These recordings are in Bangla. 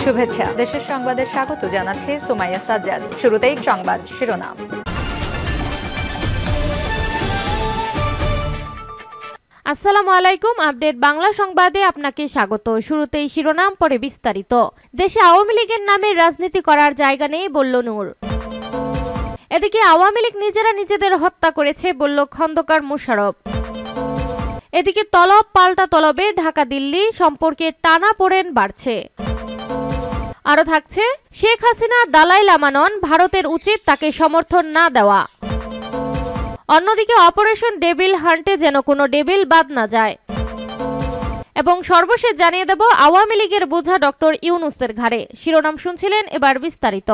শুভেচ্ছা। দেশের সংবাদে স্বাগত জানাচ্ছি সুমাইয়া সাজ্জাদ। শুরুতেই সংবাদ শিরোনাম। আসসালামু আলাইকুম। আপডেট বাংলা সংবাদে আপনাকে স্বাগত। শুরুতেই শিরোনাম, পরে বিস্তারিত। দেশে আওয়ামী লীগের নামে রাজনীতি করার জায়গা নেই বলল নূর। এদিকে আওয়ামী লীগ নিজেরা নিজেদের হত্যা করেছে বলল খন্দকার মোশাররফ। এদিকে তলব পাল্টা তলবে ঢাকা দিল্লি সম্পর্কে টানাপোড়েন বাড়ছে। আরো থাকছে, শেখ হাসিনা দালাই লামা নন, ভারতের উচিত তাকে সমর্থন না দেওয়া। অন্যদিকে অপারেশন ডেভিল হান্টে যেন কোনো ডেভিল বাদ না যায়। এবং সর্বশেষ জানিয়ে দেব, আওয়ামী লীগের বোঝা ডক্টর ইউনূসের ঘাড়ে। শিরোনাম শুনছিলেন, এবার বিস্তারিত।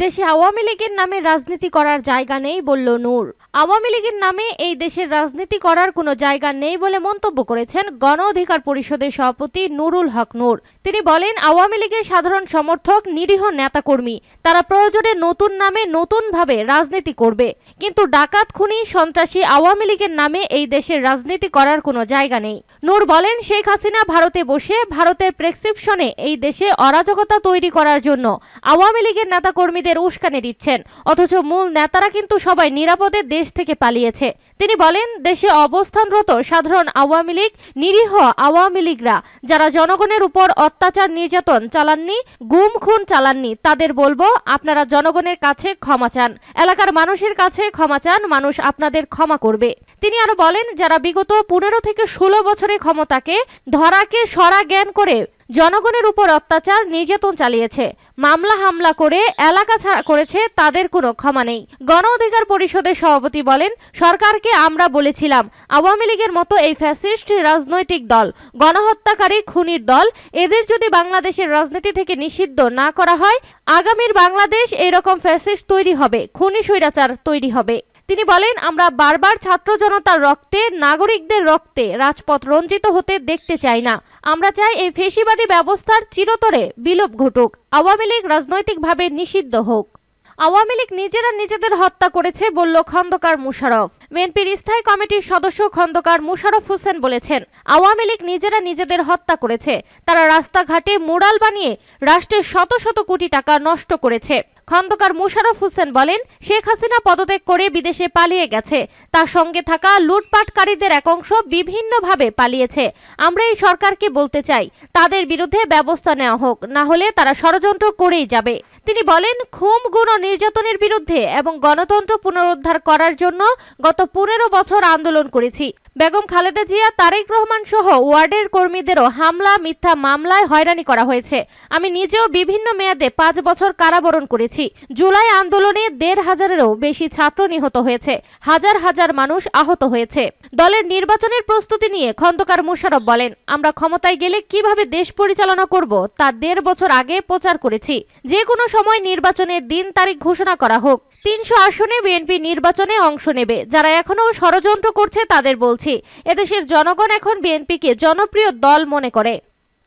দেশে আওয়ামী লীগের নামে রাজনীতি করার জায়গা নেই বলল নূর। আওয়ামী লীগের নামে এই দেশের রাজনীতি করার কোনো জায়গা নেই বলে মন্তব্য করেছেন গণ অধিকার পরিষদের সভাপতি নুরুল হক নূর। তিনি বলেন, আওয়ামী লীগের সাধারণ সমর্থক নিরীহ নেতাকর্মী, তারা প্রয়োজনে নতুন নামে নতুনভাবে রাজনীতি করবে, কিন্তু ডাকাত, খুনি, সন্ত্রাসী আওয়ামী লীগের নামে এই দেশের রাজনীতি করার কোনো জায়গা নেই। নূর বলেন, শেখ হাসিনা ভারতে বসে ভারতের প্রেসক্রিপশনে এই দেশে অরাজকতা তৈরি করার জন্য আওয়ামী লীগের নেতাকর্মী উস্কানি দিচ্ছেন, অথচ মূল নেতারা কিন্তু সবাই নিরাপদে দেশ থেকে পালিয়েছে। তিনি বলেন, দেশে অবস্থানরত সাধারণ আওয়ামী লীগ, নিরীহ আওয়ামী লীগরা যারা জনগণের উপর অত্যাচার নির্যাতন চালাননি, গুম খুন চালাননি, তাদের বলবো, আপনারা জনগণের কাছে ক্ষমা চান, এলাকার মানুষের কাছে ক্ষমা চান, মানুষ আপনাদের ক্ষমা করবে। তিনি আরো বলেন, যারা বিগত 15 থেকে 16 বছরের ক্ষমতাকে ধরাকে সরা জ্ঞান করে জনগণের উপর অত্যাচার নির্যাতন চালিয়েছে, মামলা হামলা করে এলাকা ছাড়া করেছে, তাদের কোনো ক্ষমা নেই। গণ অধিকার পরিষদের সভাপতি বলেন, সরকারকে আমরা বলেছিলাম, আওয়ামী লীগের মতো এই ফ্যাসিস্ট রাজনৈতিক দল, গণহত্যাকারী, খুনির দল, এদের যদি বাংলাদেশের রাজনীতি থেকে নিষিদ্ধ না করা হয়, আগামীর বাংলাদেশ এরকম ফ্যাসিস্ট তৈরি হবে, খুনি স্বৈরাচার তৈরি হবে। তিনি বলেন, আমরা বারবার ছাত্র জনতার রক্তে, নাগরিকদের রক্তে রাজপথ রঞ্জিত হতে দেখতে চাই না। আমরা চাই এই ফ্যাসিবাদী ব্যবস্থার চিরতরে বিলোপ ঘটুক, আওয়ামী লীগ রাজনৈতিকভাবে নিষিদ্ধ হোক। আওয়ামী লীগ নিজেরা নিজেদের হত্যা করেছে বলল খন্দকার মোশাররফ। বিএনপির স্থায়ী কমিটির সদস্য খন্দকার মোশাররফ হোসেন বলেছেন, আওয়ামী লীগ নিজেরা নিজেদের হত্যা করেছে। তারা রাস্তাঘাটে মুরাল বানিয়ে রাষ্ট্রের শত শত কোটি টাকা নষ্ট করেছে। খন্দকার মোশাররফ হোসেন বলেন, শেখ হাসিনা পদত্যাগ করে বিদেশে পালিয়ে গেছে, তার সঙ্গে থাকা লুটপাটকারীদের এক অংশ বিভিন্নভাবে পালিয়েছে। আমরা এই সরকারকে বলতে চাই, তাদের বিরুদ্ধে ব্যবস্থা নেওয়া হোক, না হলে তারা ষড়যন্ত্র করেই যাবে। তিনি বলেন, খুন, গুম ও নির্যাতনের বিরুদ্ধে এবং গণতন্ত্র পুনরুদ্ধার করার জন্য গত 15 বছর আন্দোলন করেছি। বেগম খালেদা জিয়া, তারেক রহমান সহ ওয়ার্ডের কর্মীদেরও হামলা, মিথ্যা মামলায় হয়রানি করা হয়েছে। আমি নিজেও বিভিন্ন মেয়াদে 5 বছর কারাবরণ করেছি। জুলাই আন্দোলনে 1,500-এরও বেশি ছাত্র নিহত হয়েছে, হাজার হাজার মানুষ আহত হয়েছে। দলের নির্বাচনের প্রস্তুতি নিয়ে খন্দকার মোশাররফ বলেন, আমরা ক্ষমতায় গেলে কিভাবে দেশ পরিচালনা করব তা 1.5 বছর আগে প্রচার করেছি। যে কোনো সময় নির্বাচনের দিন তারিখ ঘোষণা করা হোক। 300 আসনে বিএনপি নির্বাচনে অংশ নেবে। যারা এখনো ষড়যন্ত্র করছে তাদের বলছি, এদেশের জনগণ এখন বিএনপিকে জনপ্রিয় দল মনে করে।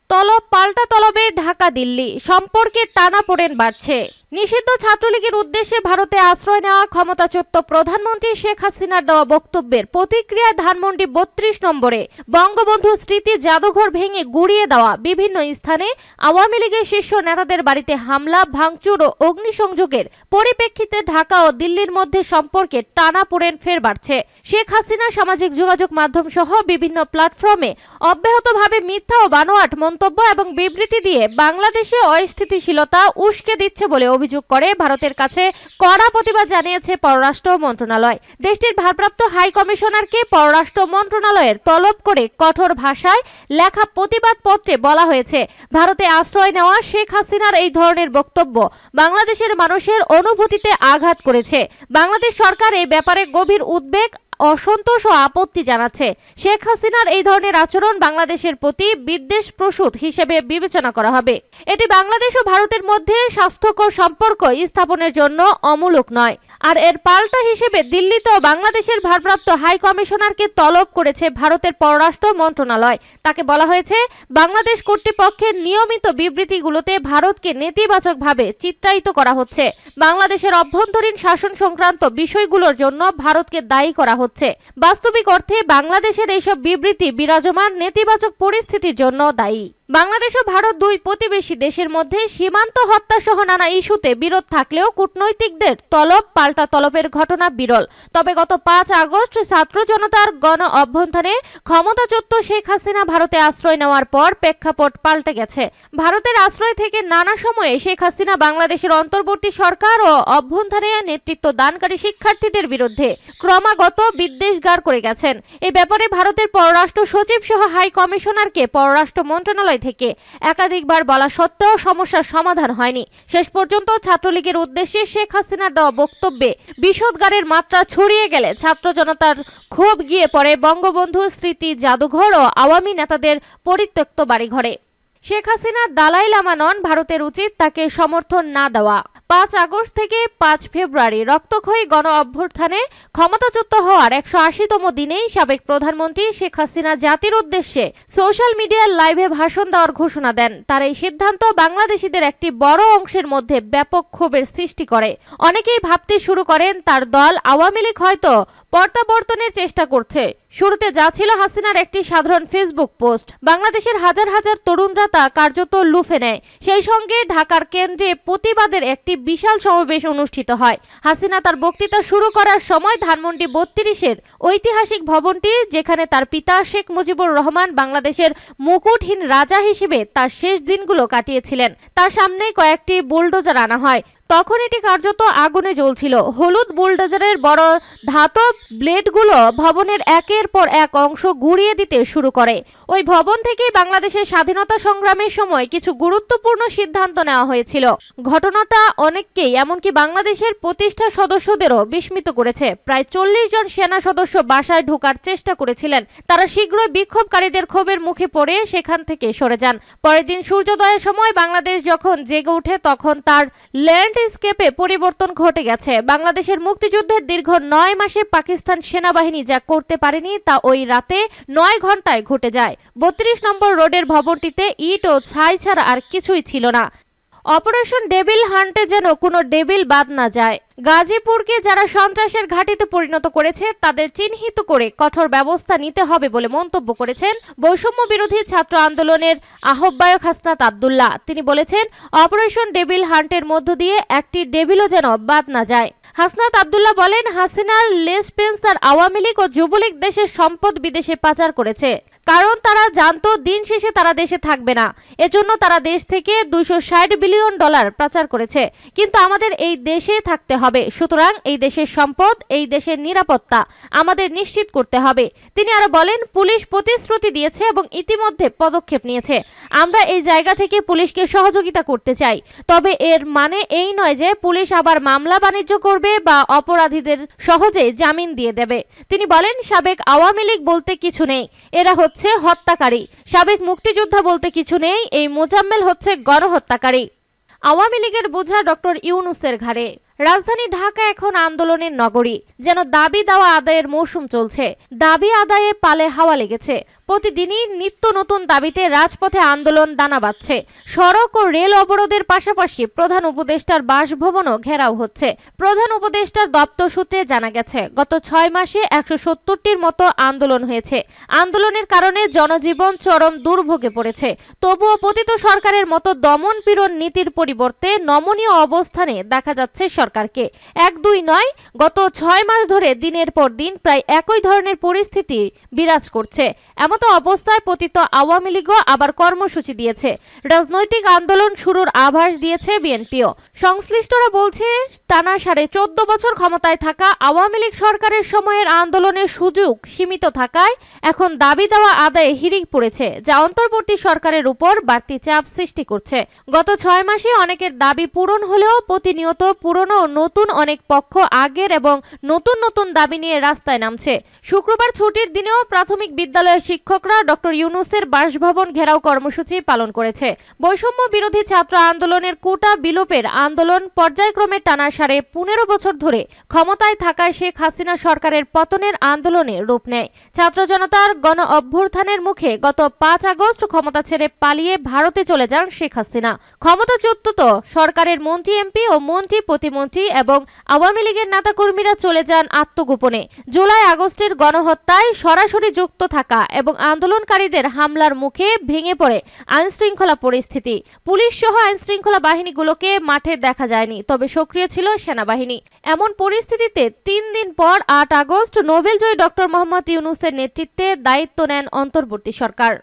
তলব পাল্টা তলবে ঢাকা দিল্লি সম্পর্কে টানাপোড়েন বাড়ছে। নিষিদ্ধ ছাত্রলীগের উদ্দেশ্যে ভারতে আশ্রয় নেওয়া ক্ষমতাচ্যুত প্রধানমন্ত্রী শেখ হাসিনার দেওয়া বক্তব্যের প্রতিক্রিয়ায় ধানমন্ডি 32 নম্বরে বঙ্গবন্ধু স্মৃতি জাদুঘর ভেঙে গুড়িয়ে দেওয়া, বিভিন্ন স্থানে আওয়ামী লীগের শীর্ষ নেতাদের বাড়িতে হামলা, ভাঙচুর ও অগ্নিসংযোগের পরিপ্রেক্ষিতে ঢাকা ও দিল্লির মধ্যে সম্পর্কে টানাপোড়েন ফের বাড়ছে। শেখ হাসিনা সামাজিক যোগাযোগ মাধ্যম সহ বিভিন্ন প্ল্যাটফর্মে অব্যাহতভাবে মিথ্যা ও বানোয়াট মন্তব্য এবং বিবৃতি দিয়ে বাংলাদেশে অস্থিতিশীলতা উস্কে দিচ্ছে বলে অভিযোগ করে ভারতের কাছে কড়া প্রতিবাদ জানিয়েছে পররাষ্ট্র মন্ত্রণালয়। দেশটির ভারপ্রাপ্ত হাই কমিশনারকে পররাষ্ট্র মন্ত্রণালয়ের তলব করে কঠোর ভাষায় লেখা প্রতিবাদ পত্রে বলা হয়েছে, ভারতে আশ্রয় নেওয়া শেখ হাসিনার এই ধরনের বক্তব্য বাংলাদেশের মানুষের অনুভূতিতে আঘাত করেছে। বাংলাদেশ সরকার এই ব্যাপারে গভীর উদ্বেগ, অসন্তোষ ও আপত্তি জানাচ্ছে। শেখ হাসিনার এই ধরনের আচরণ বাংলাদেশের প্রতি বিদ্বেষ প্রসূত হিসেবে বিবেচনা করা হবে। এটি বাংলাদেশ ও ভারতের মধ্যে স্বাস্থ্যকর সম্পর্ক স্থাপনের জন্য অমূলক নয়। আর এর পাল্টা হিসেবে দিল্লিতেও বাংলাদেশের ভারপ্রাপ্ত হাই কমিশনারকে তলব করেছে ভারতের পররাষ্ট্র মন্ত্রণালয়। তাকে বলা হয়েছে, বাংলাদেশ কর্তৃপক্ষের নিয়মিত বিবৃতিগুলোতে ভারতকে নেতিবাচকভাবে চিত্রায়িত করা হচ্ছে। বাংলাদেশের অভ্যন্তরীণ শাসন সংক্রান্ত বিষয়গুলোর জন্য ভারতকে দায়ী করা হচ্ছে। বাস্তবিক অর্থে বাংলাদেশের এইসব বিবৃতি বিরাজমান নেতিবাচক পরিস্থিতির জন্য দায়ী। বাংলাদেশ ও ভারত দুই প্রতিবেশী দেশের মধ্যে সীমান্ত হত্যা সহ নানা ইস্যুতে বিরোধ থাকলেও কূটনৈতিকদের তলব পাল্টা তলবের ঘটনা বিরল। তবে গত ৫ আগস্ট ছাত্র জনতার গণ অভ্যুত্থানে ক্ষমতাচ্যুত শেখ হাসিনা ভারতে আশ্রয় নেওয়ার পর প্রেক্ষাপট পাল্টে গেছে। ভারতের আশ্রয় থেকে নানা সময়ে শেখ হাসিনা বাংলাদেশের অন্তর্বর্তী সরকার ও অভ্যুত্থানে নেতৃত্ব দানকারী শিক্ষার্থীদের বিরুদ্ধে ক্রমাগত বিদ্বেষগার করে গেছেন। এই ব্যাপারে ভারতের পররাষ্ট্র সচিব সহ হাই কমিশনারকে পররাষ্ট্র মন্ত্রণালয় থেকে একাধিকবার বলা সত্ত্বেও সমস্যার সমাধান হয়নি। শেষ পর্যন্ত ছাত্রলীগের উদ্দেশ্যে শেখ হাসিনার দেওয়া বক্তব্যে বিষোদগারের মাত্রা ছড়িয়ে গেলে ছাত্র জনতার ক্ষোভ গিয়ে পড়ে বঙ্গবন্ধু স্মৃতি জাদুঘর ও আওয়ামী নেতাদের পরিত্যক্ত বাড়িঘরে। শেখ হাসিনা দালাই লামা নন, ভারতের উচিত তাকে সমর্থন না দেওয়া। ৫ আগস্ট থেকে ৫ ফেব্রুয়ারি রক্তক্ষয়ী গণ অভ্যুত্থানে ক্ষমতাচ্যুত হওয়ার ১৮০তম দিনেই সাবেক প্রধানমন্ত্রী শেখ হাসিনা জাতির উদ্দেশ্যে সোশ্যাল মিডিয়ার লাইভে ভাষণ দেওয়ার ঘোষণা দেন। তার এই সিদ্ধান্ত বাংলাদেশিদের একটি বড় অংশের মধ্যে ব্যাপক ক্ষোভের সৃষ্টি করে। অনেকেই ভাবতে শুরু করেন তার দল আওয়ামী লীগ হয়তো প্রত্যাবর্তনের চেষ্টা করছে। শুরুতে যা ছিল হাসিনার একটি সাধারণ ফেসবুক পোস্ট, বাংলাদেশের হাজার হাজার তরুণরা তা কার্যত লুফে নেয়। সেই সঙ্গে ঢাকার কেন্দ্রে প্রতিবাদের একটি বিশাল সমাবেশ অনুষ্ঠিত হয়। হাসিনা তার বক্তৃতা শুরু করার সময় ধানমন্ডি ৩২-এর ঐতিহাসিক ভবনটি, যেখানে তার পিতা শেখ মুজিবুর রহমান বাংলাদেশের মুকুটহীন রাজা হিসেবে তার শেষ দিনগুলো কাটিয়েছিলেন, তার সামনেই কয়েকটি বুলডোজার আনা হয়। তখন এটি কার্যত আগুনে জ্বলছিল। হলুদ বুলডোজারের বড় ধাতব ব্লেডগুলো ভবনের একের পর এক অংশ গুঁড়িয়ে দিতে শুরু করে। ওই ভবন থেকেই বাংলাদেশের স্বাধীনতা সংগ্রামের সময় কিছু গুরুত্বপূর্ণ সিদ্ধান্ত নেওয়া হয়েছিল। ঘটনাটা অনেককেই, এমনকি বাংলাদেশের প্রতিষ্ঠা সদস্যদেরও বিস্মিত করেছে। প্রায় ৪০ জন সেনা সদস্য বাসায় ঢোকার চেষ্টা করেছিলেন। তারা শীঘ্রই বিক্ষোভকারীদের ক্ষোভের মুখে পড়ে সেখান থেকে সরে যান। পরের দিন সূর্যোদয়ের সময় বাংলাদেশ যখন জেগে ওঠে, তখন তার ল্যান্ডস্কেপে পরিবর্তন ঘটে গেছে। বাংলাদেশের মুক্তিযুদ্ধের দীর্ঘ ৯ মাসে পাকিস্তান সেনাবাহিনী যা করতে পারেনি তা ওই রাতে ৯ ঘন্টায় ঘটে যায়। ৩২ নম্বর রোডের ভবনটিতে ইট ও ছাই ছাড়া আর কিছুই ছিল না। অপারেশন ডেভিল হান্টে যেন কোনো ডেভিল বাদ না যায়। গাজীপুরকে যারা সন্ত্রাসের ঘাঁটিতে পরিণত করেছে তাদের চিহ্নিত করে কঠোর ব্যবস্থা নিতে হবে বলে মন্তব্য করেছেন বৈষম্য বিরোধী ছাত্র আন্দোলনের আহ্বায়ক হাসনাত আব্দুল্লাহ। তিনি বলেছেন, অপারেশন ডেভিল হান্টের মধ্য দিয়ে একটি ডেভিলও যেন বাদ না যায়। হাসনাত আব্দুল্লাহ বলেন, হাসিনার লেসপেন্সার আওয়ামী লীগ ও যুবলীগ দেশের সম্পদ বিদেশে পাচার করেছে, কারণ তারা জানতো দিন শেষে তারা দেশে থাকবে না। এজন্য তারা দেশ থেকে $260 বিলিয়ন পাচার করেছে। কিন্তু আমাদের এই দেশে থাকতে হবে, সুতরাং এই দেশের সম্পদ, এই দেশের নিরাপত্তা আমাদের নিশ্চিত করতে হবে। তিনি আরো বলেন, পুলিশ প্রতিশ্রুতি দিয়েছে এবং ইতিমধ্যে পদক্ষেপ নিয়েছে। আমরা এই জায়গা থেকে পুলিশকে সহযোগিতা করতে চাই, তবে এর মানে এই নয় যে পুলিশ আবার মামলা বাণিজ্য করবে বা অপরাধীদের সহজে জামিন দিয়ে দেবে। তিনি বলেন, সাবেক আওয়ামী লীগ বলতে কিছু নেই, এরা হচ্ছে হত্যাকারী। সাবেক মুক্তিযোদ্ধা বলতে কিছু নেই, এই মোজাম্মেল হচ্ছে গণহত্যাকারী। আওয়ামী লীগের বোঝা ডক্টর ইউনূসের ঘাড়ে। রাজধানী ঢাকা এখন আন্দোলনের নগরী, যেন দাবি দাওয়া আদায়ের মৌসুম চলছে। দাবি আদায়ে পালে হাওয়া লেগেছে। প্রতিদিনই নিত্য নতুন দাবিতে রাজপথে আন্দোলন দানা বাঁধছে। সড়ক ও রেল অবরোধের পাশাপাশি প্রধান উপদেষ্টার বাসভবনও ঘেরাও হচ্ছে। প্রধান উপদেষ্টার দপ্তর সূত্রে জানা গেছে, গত ৬ মাসে ১৭০টির মতো আন্দোলন হয়েছে। আন্দোলনের কারণে জনজীবন চরম দুর্ভোগে পড়েছে। তবুও পতিত সরকারের মতো দমন পীড়ন নীতির পরিবর্তে নমনীয় অবস্থানে দেখা যাচ্ছে সরকারকে। ১-২ নয়, গত ৬ মাস ধরে দিনের পর দিন প্রায় একই ধরনের পরিস্থিতি বিরাজ করছে। এমত অবস্থায় পতিত আওয়ামী লীগও আবার কর্মসূচি দিয়েছে। রাজনৈতিক আন্দোলন শুরুর আভাস দিয়েছে বিএনপিও। সংশ্লিষ্টরা বলছে, টানা 14.5 বছর ক্ষমতায় থাকা আওয়ামী লীগ সরকারের সময়ের আন্দোলনের সুযোগ সীমিত থাকায় এখন দাবি দেওয়া আদায়ে হিড়িক পড়েছে, যা অন্তর্বর্তী সরকারের উপর বাড়তি চাপ সৃষ্টি করছে। গত ৬ মাসে অনেকের দাবি পূরণ হলেও প্রতিনিয়ত পুরনো ও নতুন অনেক পক্ষ আগের এবং নতুন নতুন দাবি নিয়ে রাস্তায় নামছে। শুক্রবার ছুটির দিনেও প্রাথমিক বিদ্যালয়ের শিক্ষকরা ডক্টর ইউনূসের বাসভবন ঘেরাও কর্মসূচি পালন করেছে। বৈষম্য বিরোধী ছাত্র আন্দোলনের কোটা বিলোপের আন্দোলন পর্যায়ক্রমে টানা 15.5 বছর ধরে ক্ষমতায় থাকায় শেখ হাসিনা সরকারের পতনের আন্দোলনে রূপ নেয়। ছাত্র জনতার গণ অভ্যুত্থানের মুখে গত ৫ আগস্ট ক্ষমতা ছেড়ে পালিয়ে ভারতে চলে যান শেখ হাসিনা। ক্ষমতাচ্যুত সরকারের মন্ত্রী, এমপি ও মন্ত্রী প্রতিমন্ত্রী প্রধানমন্ত্রী এবং আওয়ামী লীগের নেতাকর্মীরা চলে যান আত্মগোপনে। জুলাই আগস্টের গণহত্যায় সরাসরি যুক্ত থাকা এবং আন্দোলনকারীদের হামলার মুখে ভেঙে পড়ে আইনশৃঙ্খলা পরিস্থিতি। পুলিশ সহ আইনশৃঙ্খলা বাহিনীগুলোকে মাঠে দেখা যায়নি, তবে সক্রিয় ছিল সেনাবাহিনী। এমন পরিস্থিতিতে 3 দিন পর 8 আগস্ট নোবেলজয়ী ডক্টর মোহাম্মদ ইউনূসের নেতৃত্বে দায়িত্ব নেন অন্তর্বর্তী সরকার।